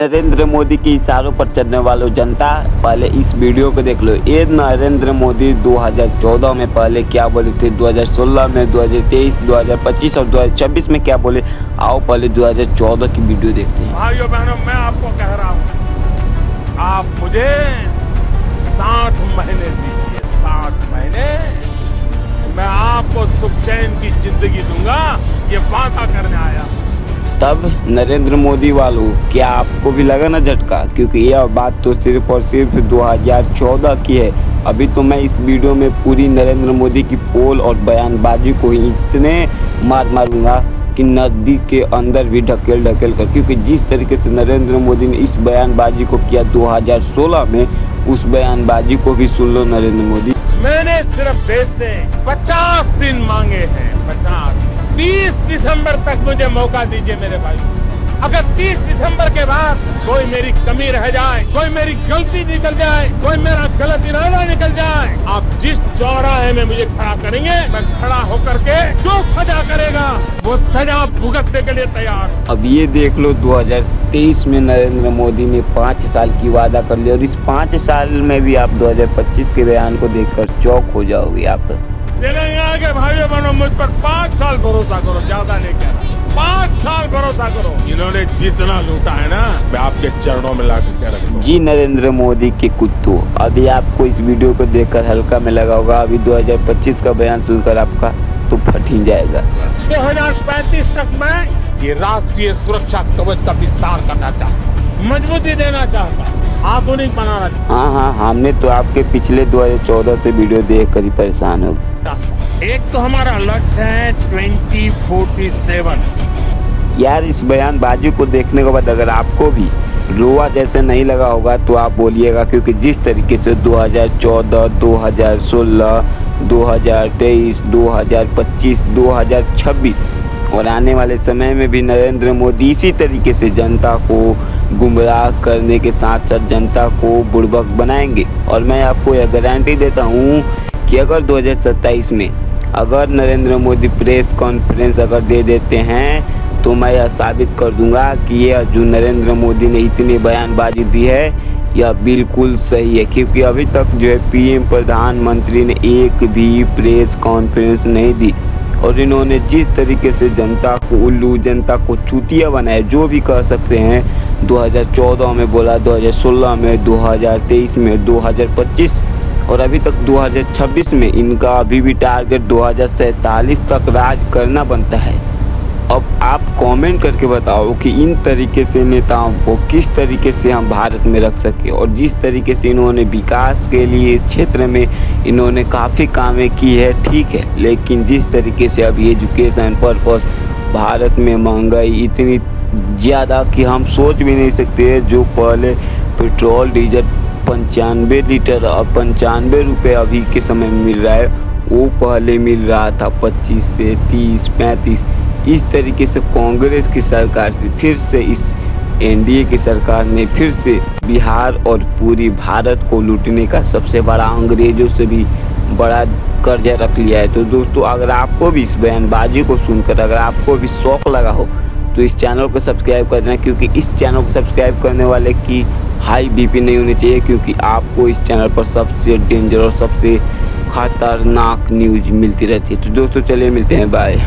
नरेंद्र मोदी के इशारों पर चलने वालों जनता, पहले इस वीडियो को देख लो। ये नरेंद्र मोदी 2014 में पहले क्या बोले थे, 2016 में, 2023, 2025 और 2026 में क्या बोले। आओ पहले 2014 की वीडियो देखते हैं। भाइयों बहनों, मैं आपको कह रहा हूँ, आप मुझे 60 महीने दीजिए, 60 महीने मैं आपको सुख चैन की जिंदगी दूंगा, ये वादा करने आया। तब नरेंद्र मोदी वालों, क्या आपको भी लगा ना झटका, क्योंकि यह बात तो सिर्फ और सिर्फ 2014 की है। अभी तो मैं इस वीडियो में पूरी नरेंद्र मोदी की पोल और बयानबाजी को ही इतने मारूंगा कि नदी के अंदर भी ढकेल कर, क्योंकि जिस तरीके से नरेंद्र मोदी ने इस बयानबाजी को किया 2016 में, उस बयानबाजी को भी सुन लो नरेंद्र मोदी। मैंने सिर्फ देश से 50 दिन मांगे हैं, 50। 30 दिसंबर तक मुझे मौका दीजिए मेरे भाई। अगर 30 दिसंबर के बाद कोई मेरी कमी रह जाए, कोई मेरी गलती निकल जाए, कोई मेरा गलत इरादा निकल जाए, आप जिस चौराहे में मुझे खड़ा करेंगे, मैं खड़ा होकर के जो सजा करेगा वो सजा भुगतने के लिए तैयार। अब ये देख लो, 2023 में नरेंद्र मोदी ने 5 साल की वादा कर लिया, और इस 5 साल में भी आप 2025 के बयान को देखकर चौक हो जाओगे आप। तेलंगाना के भाइयों बहनों, मुझ पर 5 साल भरोसा करो, ज्यादा नहीं कह रहा, 5 साल भरोसा करो। इन्होंने जितना लूटा है ना, मैं आपके चरणों में लाके कह रहा हूं। जी नरेंद्र मोदी के कुत्तों, अभी आपको इस वीडियो को देखकर हल्का में लगा होगा, अभी 2025 का बयान सुनकर आपका तो फट ही जाएगा। 2035 तक मैं ये राष्ट्रीय सुरक्षा कवच का विस्तार करना चाहता, मजबूती देना चाहता, आधुनिक बनाना चाहता। हाँ, हमने तो आपके पिछले 2014 से वीडियो देख कर ही परेशान हो। एक तो हमारा लक्ष्य है 2047। यार, इस बयानबाजी को देखने के बाद अगर आपको भी रोआ जैसे नहीं लगा होगा तो आप बोलिएगा, क्योंकि जिस तरीके से 2014, 2016, 2023, 2025, 2026 और आने वाले समय में भी नरेंद्र मोदी इसी तरीके से जनता को गुमराह करने के साथ साथ जनता को बुड़बक बनाएंगे। और मैं आपको यह गारंटी देता हूँ कि अगर 2027 में अगर नरेंद्र मोदी प्रेस कॉन्फ्रेंस अगर दे देते हैं, तो मैं यह साबित कर दूंगा कि यह जो नरेंद्र मोदी ने इतनी बयानबाजी दी है, यह बिल्कुल सही है। क्योंकि अभी तक जो है पीएम प्रधानमंत्री ने एक भी प्रेस कॉन्फ्रेंस नहीं दी, और इन्होंने जिस तरीके से जनता को उल्लू, जनता को चूतिया बनाया, जो भी कह सकते हैं, 2014 में बोला, 2016 में, 2023 में, 2025 और अभी तक 2026 में, इनका अभी भी टारगेट 2047 तक राज करना बनता है। अब आप कमेंट करके बताओ कि इन तरीके से नेताओं को किस तरीके से हम भारत में रख सके, और जिस तरीके से इन्होंने विकास के लिए क्षेत्र में इन्होंने काफ़ी कामें की है, ठीक है, लेकिन जिस तरीके से अभी एजुकेशन पर्पस भारत में महंगाई इतनी ज़्यादा कि हम सोच भी नहीं सकते। जो पहले पेट्रोल डीजल 95 लीटर और 95 रुपये अभी के समय में मिल रहा है, वो पहले मिल रहा था 25 से 30, 35। इस तरीके से कांग्रेस की सरकार से फिर से इस एनडीए की सरकार ने फिर से बिहार और पूरी भारत को लूटने का सबसे बड़ा, अंग्रेजों से भी बड़ा कर्जा रख लिया है। तो दोस्तों, अगर आपको भी इस बयानबाजी को सुनकर अगर आपको भी शौक लगा हो, तो इस चैनल को सब्सक्राइब कर देना, क्योंकि इस चैनल को सब्सक्राइब करने वाले की हाई बीपी नहीं होनी चाहिए, क्योंकि आपको इस चैनल पर सबसे डेंजर और सबसे खतरनाक न्यूज मिलती रहती है। तो दोस्तों चलिए मिलते हैं, बाय।